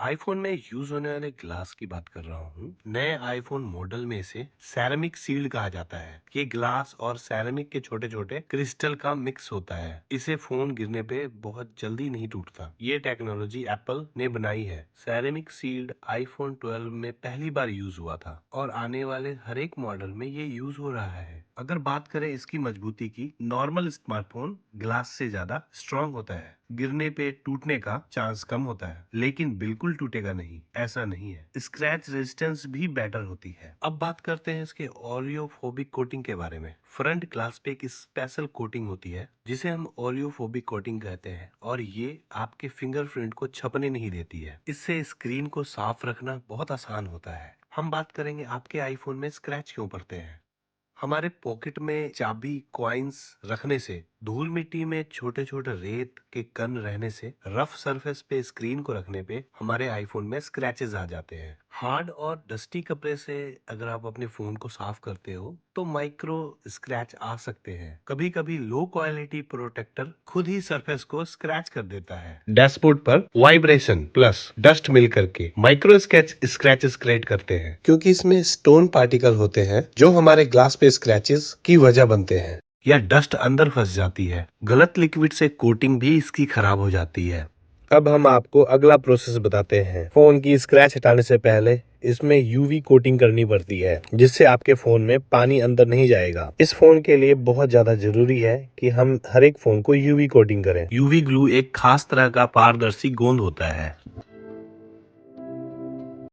IPhone में use होने वाले ग्लास की बात कर रहा हूँ। नए आईफोन मॉडल में इसे सैरामिक सील्ड कहा जाता है। ये ग्लास और सैरामिक के छोटे छोटे क्रिस्टल का मिक्स होता है। इसे फोन गिरने पे बहुत जल्दी नहीं टूटता। ये टेक्नोलॉजी एप्पल ने बनाई है। सैरामिक सील्ड आईफोन 12 में पहली बार यूज हुआ था और आने वाले हर एक मॉडल में ये यूज हो रहा है। अगर बात करें इसकी मजबूती की, नॉर्मल स्मार्टफोन ग्लास से ज्यादा स्ट्रांग होता है। गिरने पे टूटने का चांस कम होता है, लेकिन बिल्कुल टूटेगा नहीं, ऐसा नहीं है। स्क्रैच रेजिस्टेंस भी बेटर होती है। अब बात करते हैं इसके ओरियोफोबिक कोटिंग के बारे में। फ्रंट ग्लास पे एक स्पेशल कोटिंग होती है जिसे हम ओरियोफोबिक कोटिंग कहते हैं, और ये आपके फिंगरप्रिंट को छपने नहीं देती है। इससे स्क्रीन को साफ रखना बहुत आसान होता है। हम बात करेंगे आपके आईफोन में स्क्रैच क्यों पड़ते हैं। हमारे पॉकेट में चाबी, कॉइन्स रखने से, धूल मिट्टी में छोटे छोटे रेत के कण रहने से, रफ सरफेस पे स्क्रीन को रखने पे हमारे आईफोन में स्क्रैचेस आ जाते हैं। हार्ड और डस्टी कपड़े से अगर आप अपने फोन को साफ करते हो तो माइक्रो स्क्रैच आ सकते हैं। कभी कभी लो क्वालिटी प्रोटेक्टर खुद ही सरफेस को स्क्रैच कर देता है। डैशबोर्ड पर वाइब्रेशन प्लस डस्ट मिल करके माइक्रो स्क्रैचेस क्रिएट करते हैं, क्योंकि इसमें स्टोन पार्टिकल होते हैं जो हमारे ग्लास पे स्क्रैचेस की वजह बनते हैं। या डस्ट अंदर फंस जाती है। गलत लिक्विड से कोटिंग भी इसकी खराब हो जाती है। अब हम आपको अगला प्रोसेस बताते हैं। फोन की स्क्रैच हटाने से पहले इसमें यूवी कोटिंग करनी पड़ती है, जिससे आपके फोन में पानी अंदर नहीं जाएगा। इस फोन के लिए बहुत ज्यादा जरूरी है कि हम हर एक फोन को यूवी कोटिंग करें। यूवी ग्लू एक खास तरह का पारदर्शी गोंद होता है।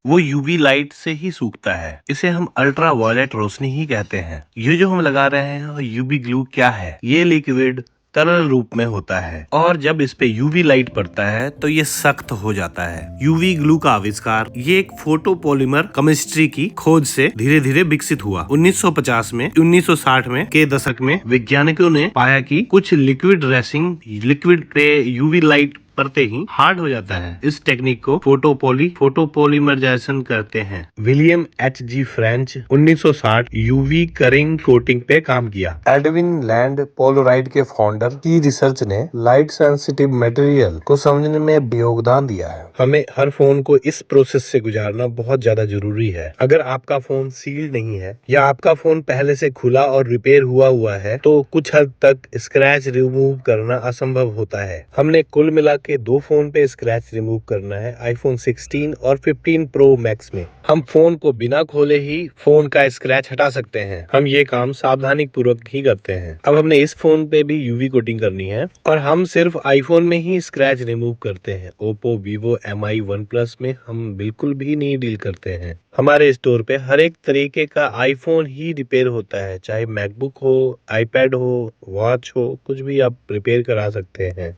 वो यूवी लाइट से ही सूखता है। इसे हम अल्ट्रा वायलेट रोशनी ही कहते हैं। ये जो हम लगा रहे हैं यूवी ग्लू क्या है, ये लिक्विड तरल रूप में होता है, और जब इस पे यूवी लाइट पड़ता है तो ये सख्त हो जाता है। यूवी ग्लू का आविष्कार ये एक फोटोपॉलीमर केमिस्ट्री की खोज से धीरे धीरे विकसित हुआ। 1950 में 1960 में के दशक में वैज्ञानिकों ने पाया कि कुछ लिक्विड पे यूवी लाइट पड़ते ही हार्ड हो जाता है। इस टेक्निक को फोटोपॉलीमराइजेशन कहते हैं। William H G French 1960 UV curing coating पे काम किया। एडविन लैंड पोलोराइड के फाउंडर की रिसर्च ने लाइट सेंसिटिव मटेरियल को समझने में योगदान दिया है। हमें हर फोन को इस प्रोसेस से गुजारना बहुत ज्यादा जरूरी है। अगर आपका फोन सील नहीं है या आपका फोन पहले से खुला और रिपेयर हुआ है तो कुछ हद तक स्क्रैच रिमूव करना असंभव होता है। हमने कुल मिला के 2 फोन पे स्क्रैच रिमूव करना है, आईफोन 16 और 15 प्रो मैक्स में। हम फोन को बिना खोले ही फोन का स्क्रैच हटा सकते हैं। हम ये काम सावधानी पूर्वक ही करते हैं। अब हमने इस फोन पे भी यूवी कोटिंग करनी है, और हम सिर्फ आईफोन में ही स्क्रैच रिमूव करते हैं। Oppo, Vivo, MI, one plus में हम बिल्कुल भी नहीं डील करते हैं। हमारे स्टोर पे हर एक तरीके का आईफोन ही रिपेयर होता है, चाहे मैकबुक हो, आईपैड हो, वॉच हो, कुछ भी आप रिपेयर करा सकते हैं।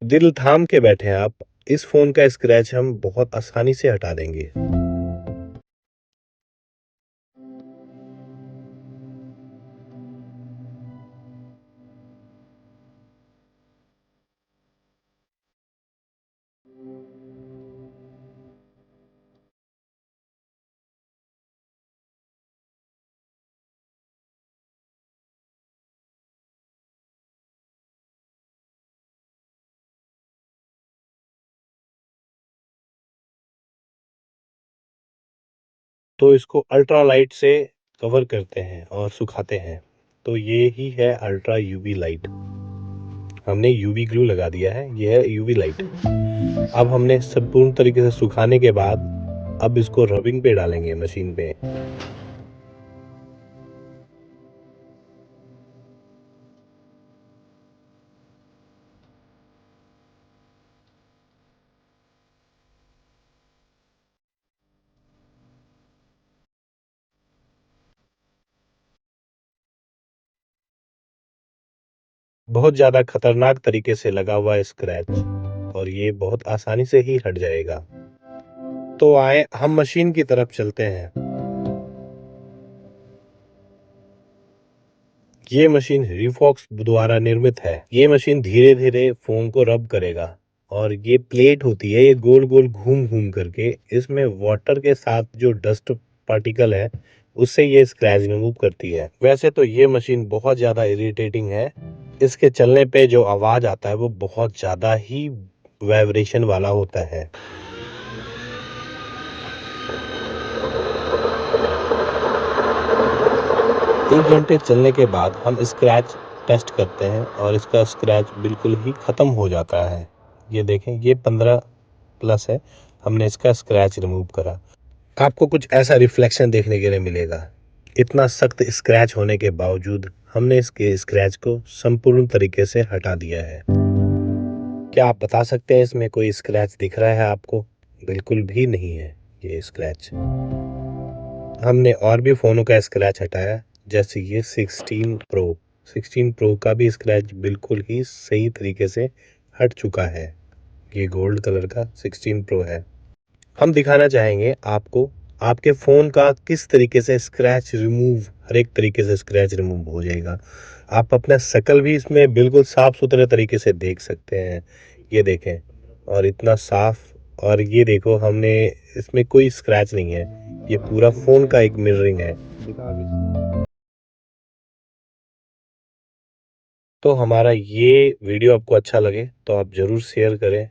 दिल थाम के बैठे आप, इस फोन का स्क्रैच हम बहुत आसानी से हटा देंगे। तो इसको अल्ट्रा लाइट से कवर करते हैं और सुखाते हैं। तो ये ही है अल्ट्रा यूवी लाइट। हमने यूवी ग्लू लगा दिया है, ये है यूवी लाइट। अब हमने संपूर्ण तरीके से सुखाने के बाद अब इसको रबिंग पे डालेंगे मशीन पे। बहुत ज्यादा खतरनाक तरीके से लगा हुआ है स्क्रैच, और ये बहुत आसानी से ही हट जाएगा। तो आए हम मशीन की तरफ चलते हैं। ये मशीन रिफॉक्स द्वारा निर्मित है। ये मशीन धीरे धीरे फोन को रब करेगा, और ये प्लेट होती है, ये गोल गोल घूम घूम करके इसमें वाटर के साथ जो डस्ट पार्टिकल है उससे ये स्क्रैच रिमूव करती है। वैसे तो ये मशीन बहुत ज्यादा इरिटेटिंग है, इसके चलने पे जो आवाज आता है वो बहुत ज्यादा ही वाइब्रेशन वाला होता है। 1 घंटे चलने के बाद हम स्क्रैच टेस्ट करते हैं और इसका स्क्रैच बिल्कुल ही खत्म हो जाता है। ये देखें, ये 15 प्लस है। हमने इसका स्क्रैच रिमूव करा। आपको कुछ ऐसा रिफ्लेक्शन देखने के लिए मिलेगा। इतना सख्त स्क्रैच होने के बावजूद हमने इसके स्क्रैच को संपूर्ण तरीके से हटा दिया है। क्या आप बता सकते हैं इसमें कोई स्क्रैच दिख रहा है आपको? बिल्कुल भी नहीं है ये स्क्रैच। हमने और भी फ़ोनों का स्क्रैच हटाया, जैसे ये 16 प्रो का भी स्क्रैच बिल्कुल ही सही तरीके से हट चुका है। ये गोल्ड कलर का 16 प्रो है। हम दिखाना चाहेंगे आपको आपके फ़ोन का किस तरीके से स्क्रैच रिमूव, हर एक तरीके से स्क्रैच रिमूव हो जाएगा। आप अपना शक्ल भी इसमें बिल्कुल साफ सुथरे तरीके से देख सकते हैं। ये देखें, और इतना साफ। और ये देखो, हमने इसमें कोई स्क्रैच नहीं है। ये पूरा फ़ोन का एक मिररिंग है। तो हमारा ये वीडियो आपको अच्छा लगे तो आप ज़रूर शेयर करें।